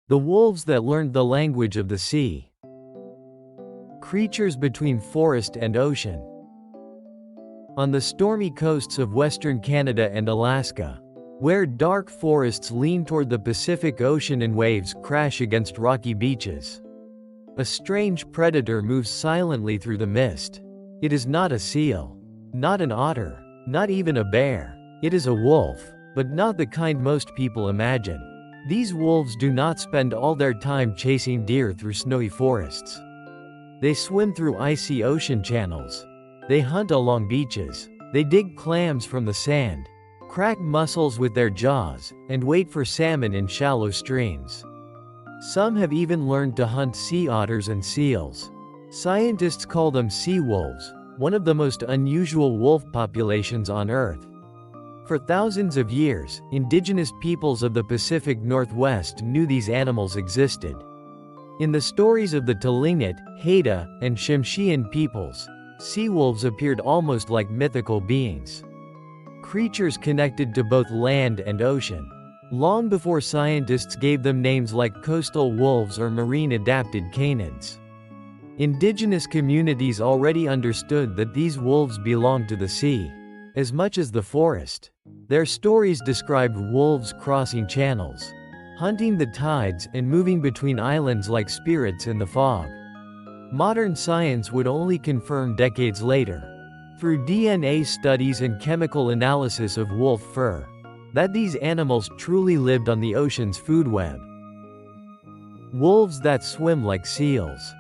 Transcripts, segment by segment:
The wolves that learned the language of the sea. Creatures between forest and ocean. On the stormy coasts of western Canada and Alaska, where dark forests lean toward the Pacific Ocean and waves crash against rocky beaches, a strange predator moves silently through the mist. It is not a seal, not an otter, not even a bear. It is a wolf, but not the kind most people imagine. These wolves do not spend all their time chasing deer through snowy forests. They swim through icy ocean channels. They hunt along beaches. They dig clams from the sand, crack mussels with their jaws, and wait for salmon in shallow streams. Some have even learned to hunt sea otters and seals. Scientists call them sea wolves, one of the most unusual wolf populations on Earth. For thousands of years, indigenous peoples of the Pacific Northwest knew these animals existed. In the stories of the Tlingit, Haida, and Tsimshian peoples, sea wolves appeared almost like mythical beings. Creatures connected to both land and ocean. Long before scientists gave them names like coastal wolves or marine-adapted canids. Indigenous communities already understood that these wolves belonged to the sea, as much as the forest. Their stories described wolves crossing channels, hunting the tides, and moving between islands like spirits in the fog. Modern science would only confirm decades later, through DNA studies and chemical analysis of wolf fur, that these animals truly lived on the ocean's food web. Wolves that swim like seals.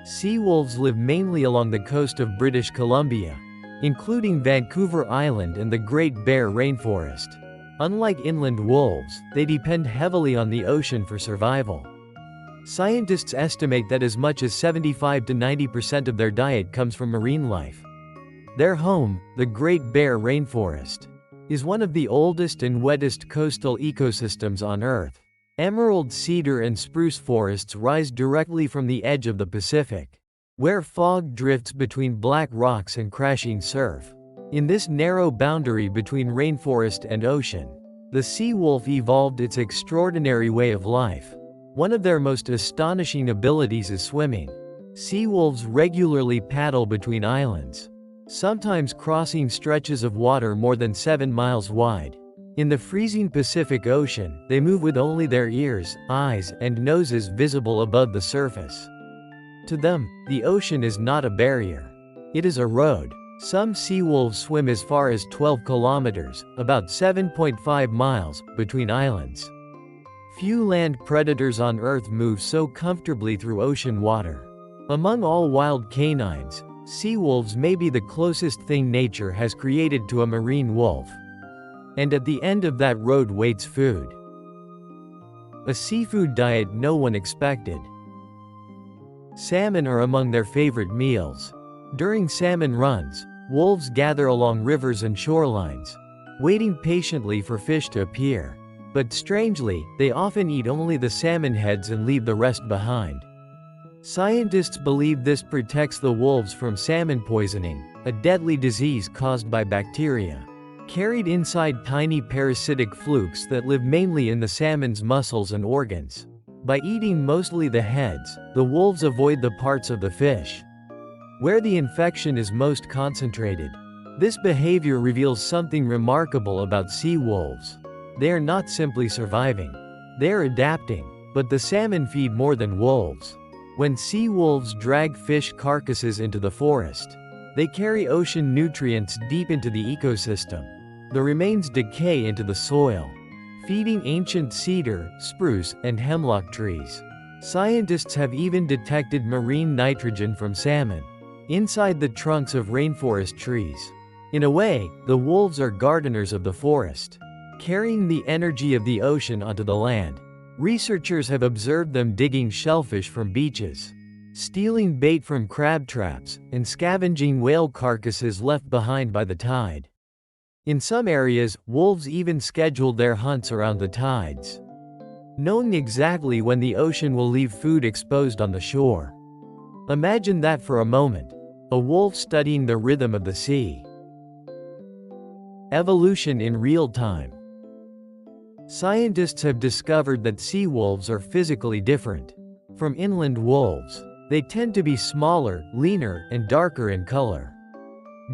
Sea wolves live mainly along the coast of British Columbia, including Vancouver Island and the Great Bear Rainforest. Unlike inland wolves, they depend heavily on the ocean for survival. Scientists estimate that as much as 75 to 90% of their diet comes from marine life. Their home, the Great Bear Rainforest, is one of the oldest and wettest coastal ecosystems on Earth. Emerald cedar and spruce forests rise directly from the edge of the Pacific, where fog drifts between black rocks and crashing surf. In this narrow boundary between rainforest and ocean, the sea wolf evolved its extraordinary way of life. One of their most astonishing abilities is swimming. Sea wolves regularly paddle between islands, sometimes crossing stretches of water more than 7 miles wide. In the freezing Pacific Ocean, they move with only their ears, eyes, and noses visible above the surface. To them, the ocean is not a barrier. It is a road. Some sea wolves swim as far as 12 kilometers, about 7.5 miles, between islands. Few land predators on Earth move so comfortably through ocean water. Among all wild canines, sea wolves may be the closest thing nature has created to a marine wolf. And at the end of that road waits food. A seafood diet no one expected. Salmon are among their favorite meals. During salmon runs, wolves gather along rivers and shorelines, waiting patiently for fish to appear. But strangely, they often eat only the salmon heads and leave the rest behind. Scientists believe this protects the wolves from salmon poisoning, a deadly disease caused by bacteria carried inside tiny parasitic flukes that live mainly in the salmon's muscles and organs. By eating mostly the heads, the wolves avoid the parts of the fish where the infection is most concentrated. This behavior reveals something remarkable about sea wolves. They are not simply surviving. They are adapting, but the salmon feed more than wolves. When sea wolves drag fish carcasses into the forest, they carry ocean nutrients deep into the ecosystem. The remains decay into the soil, feeding ancient cedar, spruce, and hemlock trees. Scientists have even detected marine nitrogen from salmon inside the trunks of rainforest trees. In a way, the wolves are gardeners of the forest, carrying the energy of the ocean onto the land. Researchers have observed them digging shellfish from beaches, stealing bait from crab traps, and scavenging whale carcasses left behind by the tide. In some areas, wolves even scheduled their hunts around the tides, knowing exactly when the ocean will leave food exposed on the shore. Imagine that for a moment. A wolf studying the rhythm of the sea. Evolution in real time. Scientists have discovered that sea wolves are physically different from inland wolves. They tend to be smaller, leaner, and darker in color.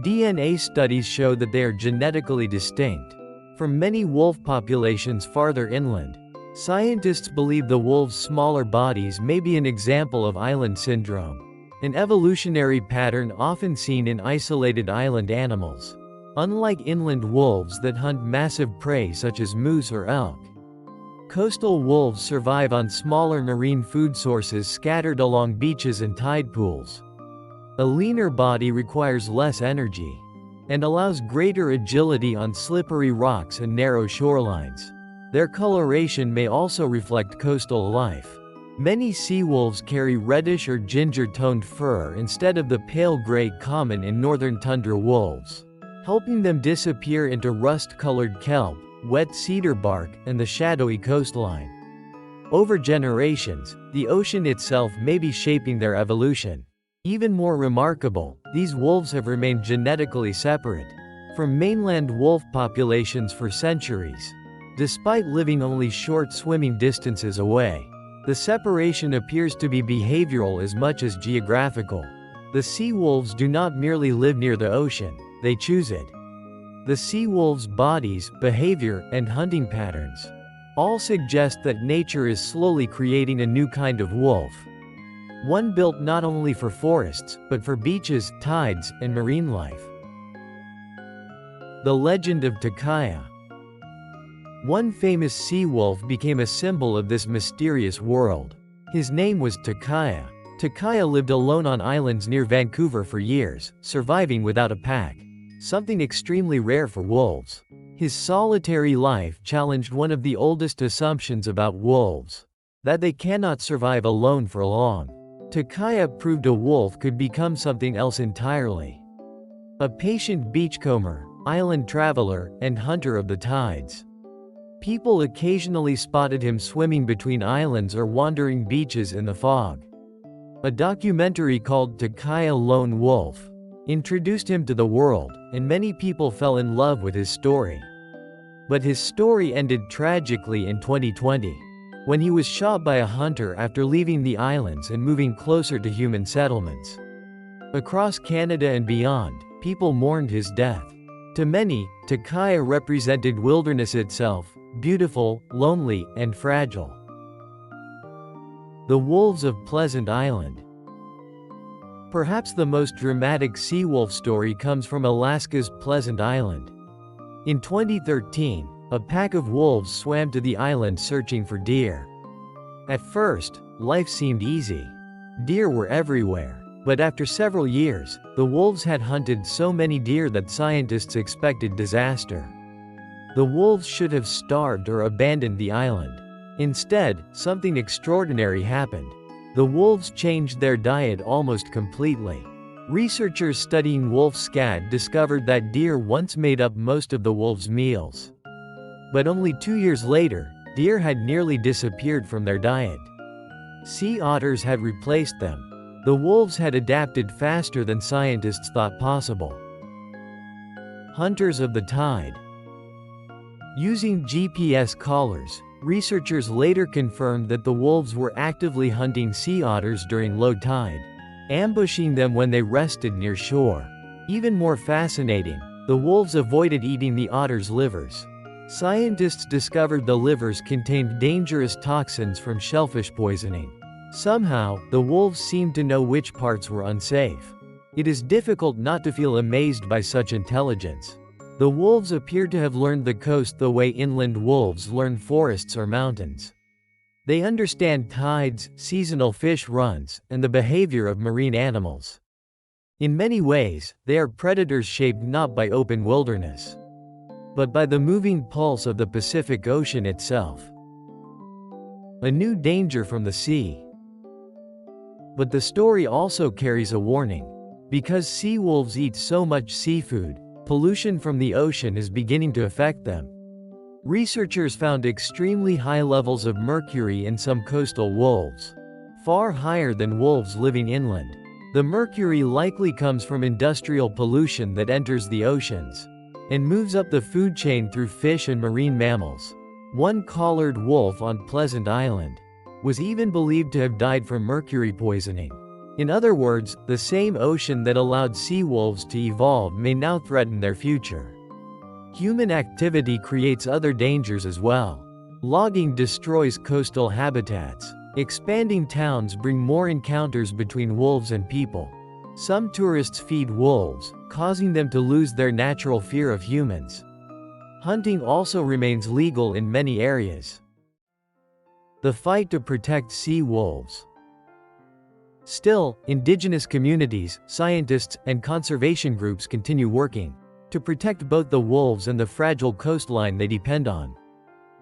DNA studies show that they are genetically distinct from many wolf populations farther inland. Scientists believe the wolves' smaller bodies may be an example of island syndrome, an evolutionary pattern often seen in isolated island animals. Unlike inland wolves that hunt massive prey such as moose or elk, coastal wolves survive on smaller marine food sources scattered along beaches and tide pools. A leaner body requires less energy and allows greater agility on slippery rocks and narrow shorelines. Their coloration may also reflect coastal life. Many sea wolves carry reddish or ginger-toned fur instead of the pale gray common in northern tundra wolves, helping them disappear into rust-colored kelp, wet cedar bark, and the shadowy coastline. Over generations, the ocean itself may be shaping their evolution. Even more remarkable, these wolves have remained genetically separate from mainland wolf populations for centuries. Despite living only short swimming distances away, the separation appears to be behavioral as much as geographical. The sea wolves do not merely live near the ocean, they choose it. The sea wolves' bodies, behavior, and hunting patterns all suggest that nature is slowly creating a new kind of wolf. One built not only for forests, but for beaches, tides, and marine life. The legend of Takaya. One famous sea wolf became a symbol of this mysterious world. His name was Takaya. Takaya lived alone on islands near Vancouver for years, surviving without a pack, something extremely rare for wolves. His solitary life challenged one of the oldest assumptions about wolves, that they cannot survive alone for long. Takaya proved a wolf could become something else entirely. A patient beachcomber, island traveler, and hunter of the tides. People occasionally spotted him swimming between islands or wandering beaches in the fog. A documentary called Takaya Lone Wolf introduced him to the world, and many people fell in love with his story. But his story ended tragically in 2020. When he was shot by a hunter after leaving the islands and moving closer to human settlements. Across Canada and beyond, people mourned his death. To many, Takaya represented wilderness itself, beautiful, lonely, and fragile. The Wolves of Pleasant Island. Perhaps the most dramatic sea wolf story comes from Alaska's Pleasant Island. In 2013, a pack of wolves swam to the island searching for deer. At first, life seemed easy. Deer were everywhere. But after several years, the wolves had hunted so many deer that scientists expected disaster. The wolves should have starved or abandoned the island. Instead, something extraordinary happened. The wolves changed their diet almost completely. Researchers studying wolf scat discovered that deer once made up most of the wolves' meals. But only 2 years later, deer had nearly disappeared from their diet. Sea otters had replaced them. The wolves had adapted faster than scientists thought possible. Hunters of the tide. Using GPS collars, researchers later confirmed that the wolves were actively hunting sea otters during low tide, ambushing them when they rested near shore. Even more fascinating, the wolves avoided eating the otters' livers. Scientists discovered the livers contained dangerous toxins from shellfish poisoning. Somehow, the wolves seemed to know which parts were unsafe. It is difficult not to feel amazed by such intelligence. The wolves appeared to have learned the coast the way inland wolves learn forests or mountains. They understand tides, seasonal fish runs, and the behavior of marine animals. In many ways, they are predators shaped not by open wilderness, but by the moving pulse of the Pacific Ocean itself. A new danger from the sea. But the story also carries a warning. Because sea wolves eat so much seafood, pollution from the ocean is beginning to affect them. Researchers found extremely high levels of mercury in some coastal wolves, far higher than wolves living inland. The mercury likely comes from industrial pollution that enters the oceans and moves up the food chain through fish and marine mammals. One collared wolf on Pleasant Island was even believed to have died from mercury poisoning. In other words, the same ocean that allowed sea wolves to evolve may now threaten their future. Human activity creates other dangers as well. Logging destroys coastal habitats. Expanding towns bring more encounters between wolves and people. Some tourists feed wolves, causing them to lose their natural fear of humans. Hunting also remains legal in many areas. The fight to protect sea wolves. Still, indigenous communities, scientists, and conservation groups continue working to protect both the wolves and the fragile coastline they depend on.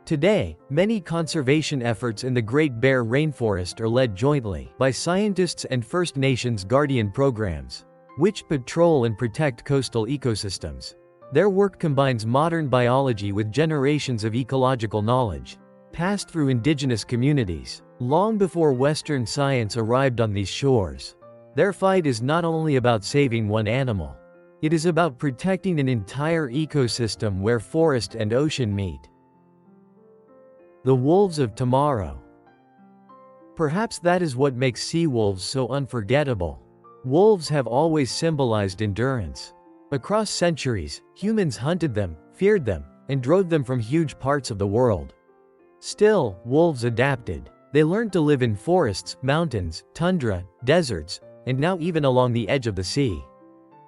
Today, many conservation efforts in the Great Bear Rainforest are led jointly by scientists and First Nations guardian programs, which patrol and protect coastal ecosystems. Their work combines modern biology with generations of ecological knowledge, passed through indigenous communities, long before Western science arrived on these shores. Their fight is not only about saving one animal. It is about protecting an entire ecosystem where forest and ocean meet. The wolves of tomorrow. Perhaps that is what makes sea wolves so unforgettable. Wolves have always symbolized endurance. Across centuries, humans hunted them, feared them, and drove them from huge parts of the world. Still, wolves adapted. They learned to live in forests, mountains, tundra, deserts, and now even along the edge of the sea.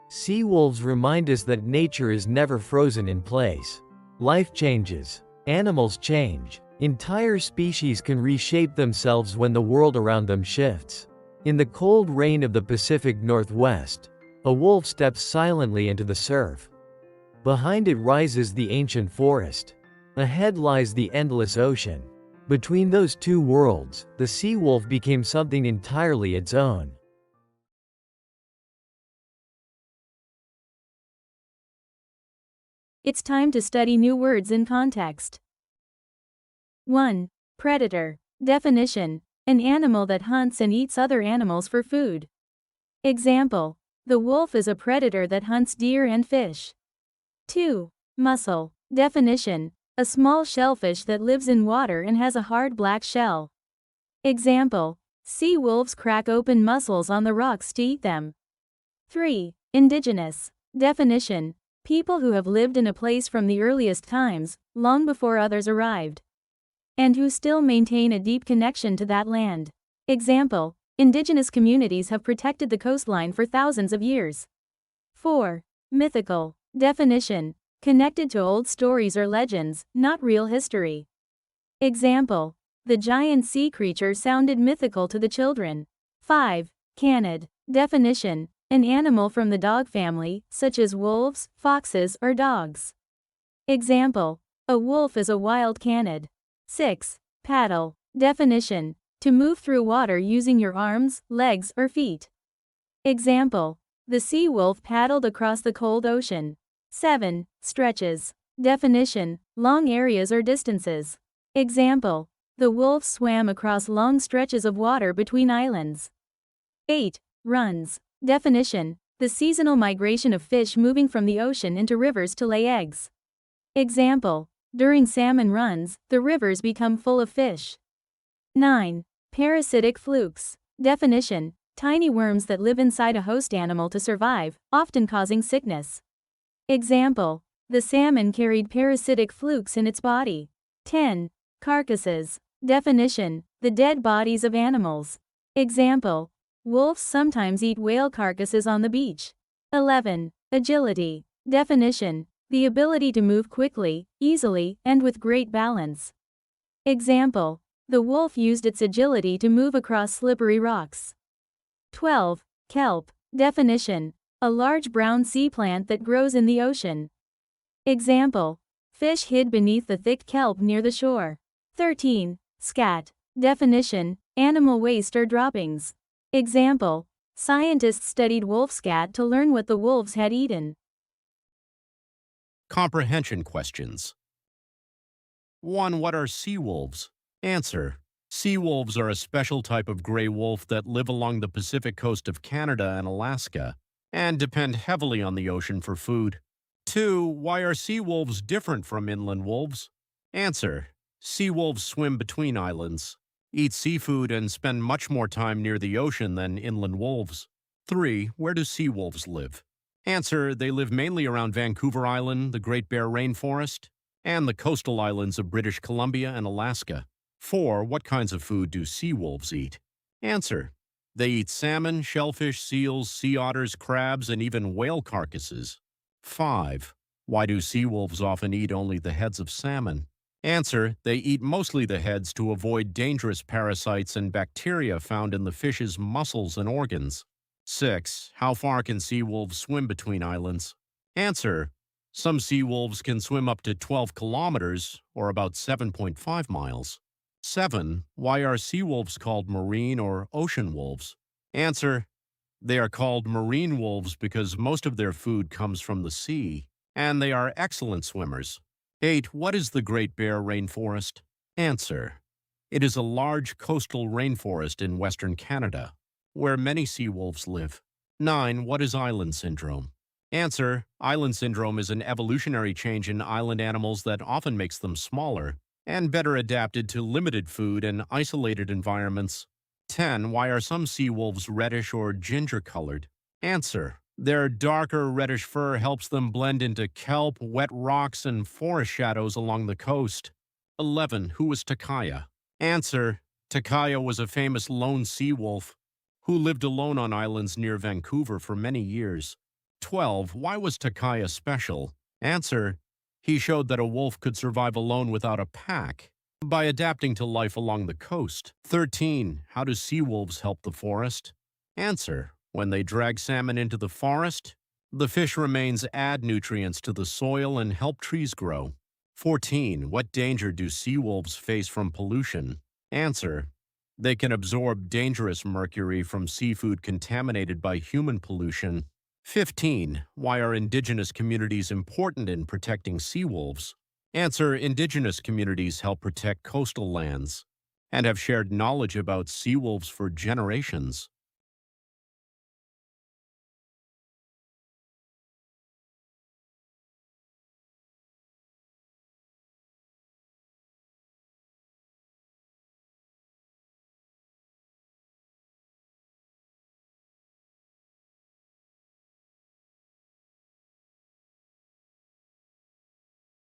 Sea wolves remind us that nature is never frozen in place. Life changes. Animals change. Entire species can reshape themselves when the world around them shifts. In the cold rain of the Pacific Northwest, a wolf steps silently into the surf. Behind it rises the ancient forest. Ahead lies the endless ocean. Between those two worlds, the sea wolf became something entirely its own. It's time to study new words in context. 1. Predator. Definition: an animal that hunts and eats other animals for food. Example: the wolf is a predator that hunts deer and fish. 2. Mussel. Definition: a small shellfish that lives in water and has a hard black shell. Example: sea wolves crack open mussels on the rocks to eat them. 3. Indigenous. Definition: people who have lived in a place from the earliest times, long before others arrived, and who still maintain a deep connection to that land. Example: indigenous communities have protected the coastline for thousands of years. 4. Mythical. Definition: connected to old stories or legends, not real history. Example: the giant sea creature sounded mythical to the children. 5. Canid. Definition: an animal from the dog family, such as wolves, foxes, or dogs. Example: a wolf is a wild canid. 6. Paddle. Definition: to move through water using your arms, legs, or feet. Example: the sea wolf paddled across the cold ocean. 7. Stretches. Definition: long areas or distances. Example: the wolf swam across long stretches of water between islands. 8. Runs. Definition: the seasonal migration of fish moving from the ocean into rivers to lay eggs. Example: during salmon runs, the rivers become full of fish. 9. Parasitic flukes. Definition: tiny worms that live inside a host animal to survive, often causing sickness. Example: the salmon carried parasitic flukes in its body. 10. Carcasses. Definition: the dead bodies of animals. Example: wolves sometimes eat whale carcasses on the beach. 11. Agility. Definition: the ability to move quickly, easily, and with great balance. Example: the wolf used its agility to move across slippery rocks. 12. Kelp. Definition: a large brown sea plant that grows in the ocean. Example: fish hid beneath the thick kelp near the shore. 13. Scat. Definition: animal waste or droppings. Example: scientists studied wolf scat to learn what the wolves had eaten. Comprehension questions. 1. What are sea wolves? Answer: sea wolves are a special type of gray wolf that live along the Pacific coast of Canada and Alaska, and depend heavily on the ocean for food. 2. Why are sea wolves different from inland wolves? Answer: Seawolves swim between islands, eat seafood, and spend much more time near the ocean than inland wolves. 3. Where do seawolves live? Answer: they live mainly around Vancouver Island, the Great Bear Rainforest, and the coastal islands of British Columbia and Alaska. 4. What kinds of food do seawolves eat? Answer: they eat salmon, shellfish, seals, sea otters, crabs, and even whale carcasses. 5. Why do seawolves often eat only the heads of salmon? Answer: they eat mostly the heads to avoid dangerous parasites and bacteria found in the fish's muscles and organs. 6. How far can seawolves swim between islands? Answer: some seawolves can swim up to 12 kilometers, or about 7.5 miles. 7. Why are seawolves called marine or ocean wolves? Answer: they are called marine wolves because most of their food comes from the sea, and they are excellent swimmers. 8. What is the Great Bear Rainforest? Answer: it is a large coastal rainforest in Western Canada, where many seawolves live. 9. What is island syndrome? Answer: island syndrome is an evolutionary change in island animals that often makes them smaller and better adapted to limited food and isolated environments. 10. Why are some seawolves reddish or ginger-colored? Answer: their darker reddish fur helps them blend into kelp, wet rocks, and forest shadows along the coast. 11. Who was Takaya? Answer: Takaya was a famous lone seawolf who lived alone on islands near Vancouver for many years. 12. Why was Takaya special? Answer: he showed that a wolf could survive alone without a pack by adapting to life along the coast. 13. How do seawolves help the forest? Answer: when they drag salmon into the forest, the fish remains add nutrients to the soil and help trees grow. 14. What danger do seawolves face from pollution? Answer: they can absorb dangerous mercury from seafood contaminated by human pollution. 15. Why are Indigenous communities important in protecting seawolves? Answer: Indigenous communities help protect coastal lands and have shared knowledge about seawolves for generations.